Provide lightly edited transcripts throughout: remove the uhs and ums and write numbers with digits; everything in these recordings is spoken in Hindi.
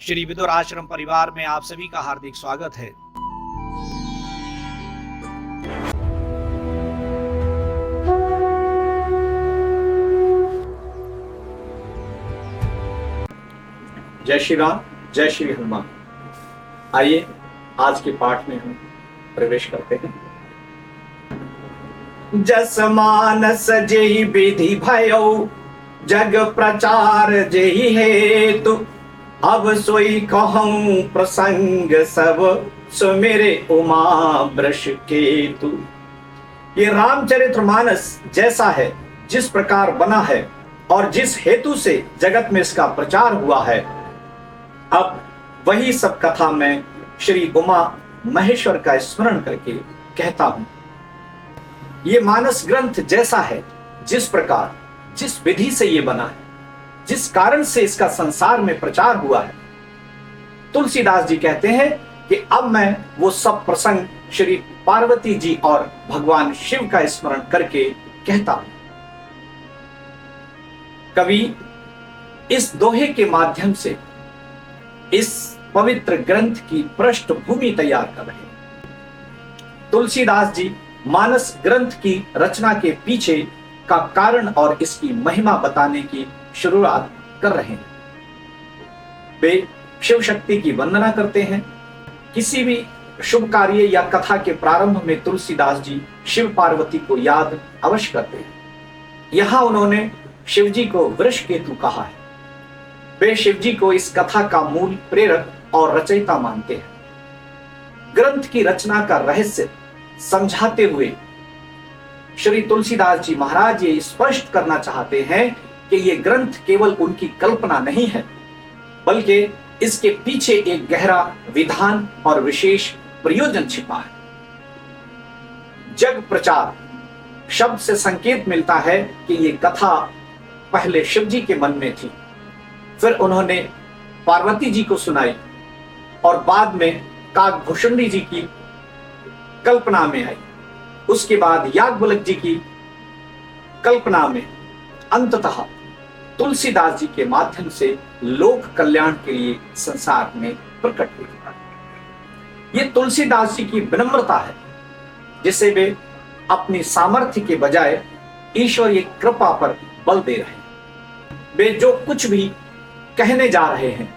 श्री विदुर आश्रम परिवार में आप सभी का हार्दिक स्वागत है। जय श्री राम, जय श्री हनुमान। आइए आज के पाठ में हम प्रवेश करते हैं। जस मानस जेहि विधि भयो, जग प्रचार जेहि हेतु, अब सोई कहूं प्रसंग सब, सुमेरे उमा वृष केतु। ये रामचरितमानस जैसा है, जिस प्रकार बना है और जिस हेतु से जगत में इसका प्रचार हुआ है, अब वही सब कथा मैं श्री उमा महेश्वर का स्मरण करके कहता हूं। ये मानस ग्रंथ जैसा है, जिस प्रकार जिस विधि से ये बना है, जिस कारण से इसका संसार में प्रचार हुआ है, तुलसीदास जी कहते हैं कि अब मैं वो सब प्रसंग श्री पार्वती जी और भगवान शिव का स्मरण करके कहता हूं। कवि इस दोहे के माध्यम से इस पवित्र ग्रंथ की पृष्ठभूमि तैयार कर रहे हैं। तुलसीदास जी मानस ग्रंथ की रचना के पीछे का कारण और इसकी महिमा बताने की शुरुआत कर रहे हैं। वे शिव शक्ति की वंदना करते हैं। किसी भी शुभ कार्य या कथा के प्रारंभ में तुलसीदास जी शिव पार्वती को याद अवश्य करते हैं। यहां उन्होंने शिव जी को वृष केतु कहा है। वे शिव जी को इस कथा का मूल प्रेरक और रचयिता मानते हैं। ग्रंथ की रचना का रहस्य समझाते हुए श्री तुलसीदास जी महाराज ये स्पष्ट करना चाहते हैं कि ये ग्रंथ केवल उनकी कल्पना नहीं है, बल्कि इसके पीछे एक गहरा विधान और विशेष प्रयोजन छिपा है। जग प्रचार शब्द से संकेत मिलता है कि ये कथा पहले शिव जी के मन में थी, फिर उन्होंने पार्वती जी को सुनाई और बाद में काकभूषुंडी जी की कल्पना में आई। उसके बाद याज्ञवल्क्य जी की कल्पना में अंततः तुलसीदास जी के माध्यम से लोक कल्याण के लिए संसार में प्रकट हुई। ये तुलसीदास जी की विनम्रता है, जिसे वे अपनी सामर्थ्य के बजाय ईश्वरीय कृपा पर बल दे रहे हैं। वे जो कुछ भी कहने जा रहे हैं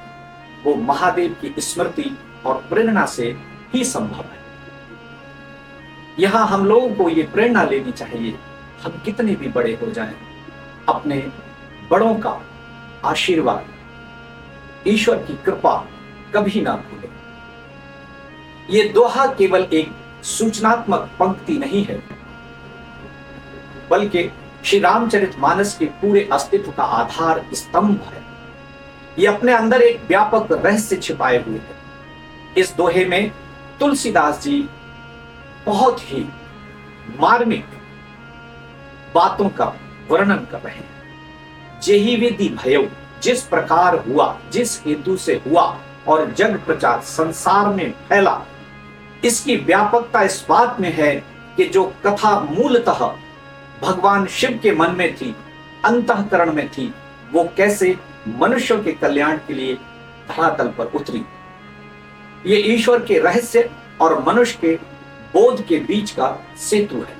वो महादेव की स्मृति और प्रेरणा से ही संभव है। यहां हम लोगों को ये प्रेरणा लेनी चाहिए, हम कितने भी बड़े हो जाएं, अपने बड़ों का आशीर्वाद, ईश्वर की कृपा कभी ना भूलें। ये दोहा केवल एक सूचनात्मक पंक्ति नहीं है, बल्कि श्री रामचरितमानस के पूरे अस्तित्व का आधार स्तंभ है। ये अपने अंदर एक व्यापक रहस्य छिपाए हुए है। इस दोहे में तुलसीदास जी बहुत ही मार्मिक बातों का वर्णन कर रहे हैं। जेहि विधि भयो, जिस प्रकार हुआ, जिस हेतु से हुआ और जग प्रचार संसार में फैला, इसकी व्यापकता इस बात में है कि जो कथा मूलतः भगवान शिव के मन में थी, अंतःकरण में थी, वो कैसे मनुष्यों के कल्याण के लिए धरातल पर उतरी। ये ईश्वर के रहस्य और मनुष्य के बोध के बीच का सेतु है।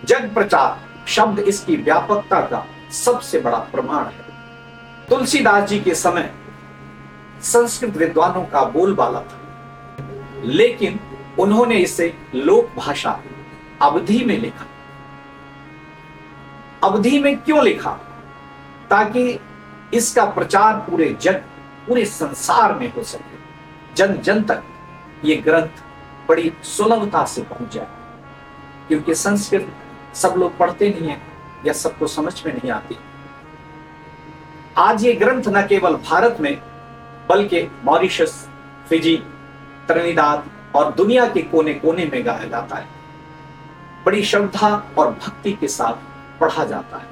जग प्रचार शब्द इसकी व्यापकता का सबसे बड़ा प्रमाण है। तुलसीदास जी के समय संस्कृत विद्वानों का बोलबाला था, लेकिन उन्होंने इसे लोक भाषा अवधी में लिखा। अवधी में क्यों लिखा? ताकि इसका प्रचार पूरे जग, पूरे संसार में हो सके, जन जन तक ये ग्रंथ बड़ी सुलभता से पहुंच जाए। क्योंकि संस्कृत सब लोग पढ़ते नहीं है या सबको समझ में नहीं आती। आज ये ग्रंथ न केवल भारत में, बल्कि मॉरिशस, फिजी, त्रिनिदाद और दुनिया के कोने कोने में गाया जाता है। बड़ी श्रद्धा और भक्ति के साथ पढ़ा जाता है,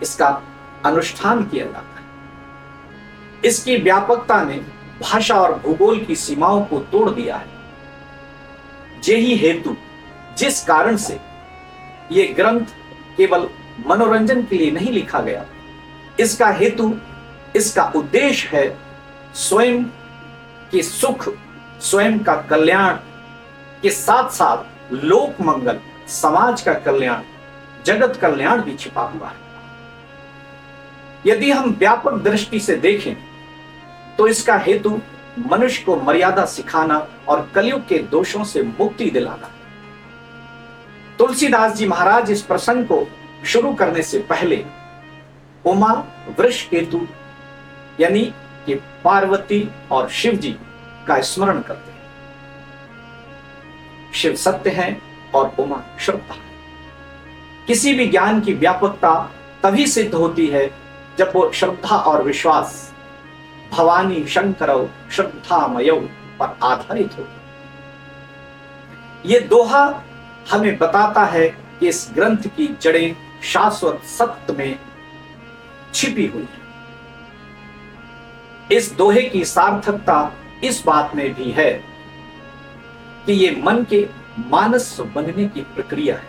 इसका अनुष्ठान किया जाता है। इसकी व्यापकता ने भाषा और भूगोल की सीमाओं को तोड़ दिया है। जेहि हेतु, जिस कारण से ये ग्रंथ केवल मनोरंजन के लिए नहीं लिखा गया, इसका हेतु, इसका उद्देश्य है स्वयं के सुख, स्वयं का कल्याण के साथ साथ लोक मंगल, समाज का कल्याण, जगत कल्याण भी छिपा हुआ है। यदि हम व्यापक दृष्टि से देखें तो इसका हेतु मनुष्य को मर्यादा सिखाना और कलयुग के दोषों से मुक्ति दिलाना। तुलसीदास जी महाराज इस प्रसंग को शुरू करने से पहले उमा, वृष केतु यानी कि पार्वती और शिव जी का स्मरण करते हैं। शिव सत्य है और उमा श्रद्धा है। किसी भी ज्ञान की व्यापकता तभी सिद्ध होती है जब वो श्रद्धा और विश्वास भवानी शंकरौ श्रद्धामयौ पर आधारित हो। ये दोहा हमें बताता है कि इस ग्रंथ की जड़ें शाश्वत सत्य में छिपी हुई है। इस दोहे की सार्थकता इस बात में भी है कि ये मन के मानस बनने की प्रक्रिया है,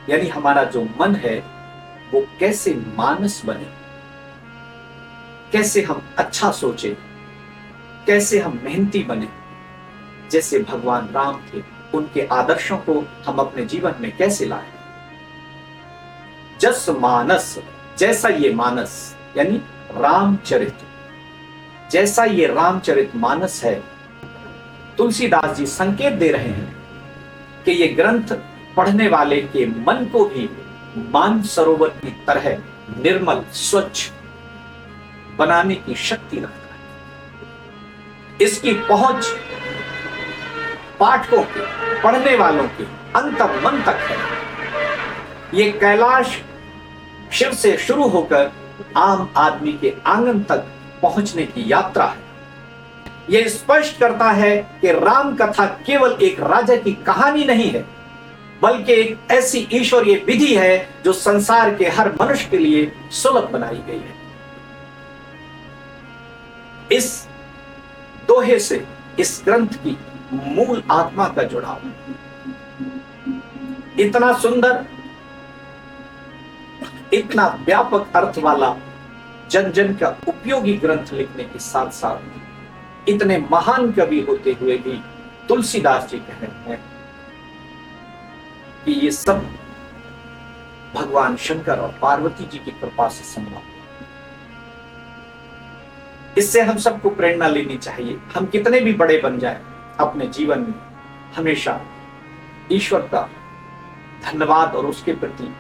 यानी हमारा जो मन है वो कैसे मानस बने, कैसे हम अच्छा सोचे, कैसे हम मेहनती बने। जैसे भगवान राम थे, उनके आदर्शों को हम अपने जीवन में कैसे लाएं। जस मानस, जैसा ये मानस यानी रामचरित, जैसा ये रामचरित मानस है, तुलसीदास जी संकेत दे रहे हैं कि ये ग्रंथ पढ़ने वाले के मन को भी मान सरोवर की तरह निर्मल स्वच्छ बनाने की शक्ति रखता है। इसकी पहुंच पाठकों के, पढ़ने वालों के अंतर मन तक है। ये कैलाश शिव से शुरू होकर आम आदमी के आंगन तक पहुंचने की यात्रा है। यह स्पष्ट करता है कि राम कथा केवल एक राजा की कहानी नहीं है, बल्कि एक ऐसी ईश्वरीय विधि है जो संसार के हर मनुष्य के लिए सुलभ बनाई गई है। इस दोहे से इस ग्रंथ की मूल आत्मा का जुड़ाव, इतना सुंदर, इतना व्यापक अर्थ वाला, जन जन का उपयोगी ग्रंथ लिखने के साथ साथ इतने महान कवि होते हुए भी तुलसीदास जी कह रहे हैं कि ये सब भगवान शंकर और पार्वती जी की कृपा से संभव। इससे हम सबको प्रेरणा लेनी चाहिए। हम कितने भी बड़े बन जाएं, अपने जीवन में हमेशा ईश्वर का धन्यवाद और उसके प्रति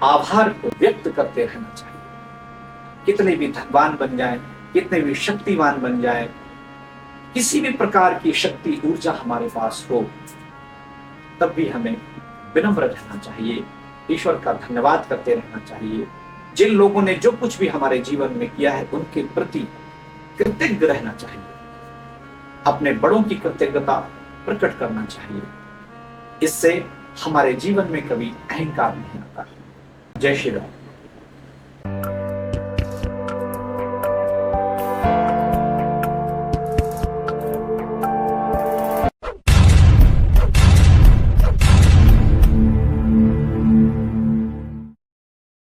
आभार को व्यक्त करते रहना चाहिए। कितने भी धनवान बन जाएं, कितने भी शक्तिवान बन जाएं, किसी भी प्रकार की शक्ति ऊर्जा हमारे पास हो, तब भी हमें विनम्र रहना चाहिए, ईश्वर का धन्यवाद करते रहना चाहिए। जिन लोगों ने जो कुछ भी हमारे जीवन में किया है उनके प्रति कृतज्ञ रहना चाहिए, अपने बड़ों की कृतज्ञता प्रकट करना चाहिए। इससे हमारे जीवन में कभी अहंकार नहीं आता। जय श्री राम।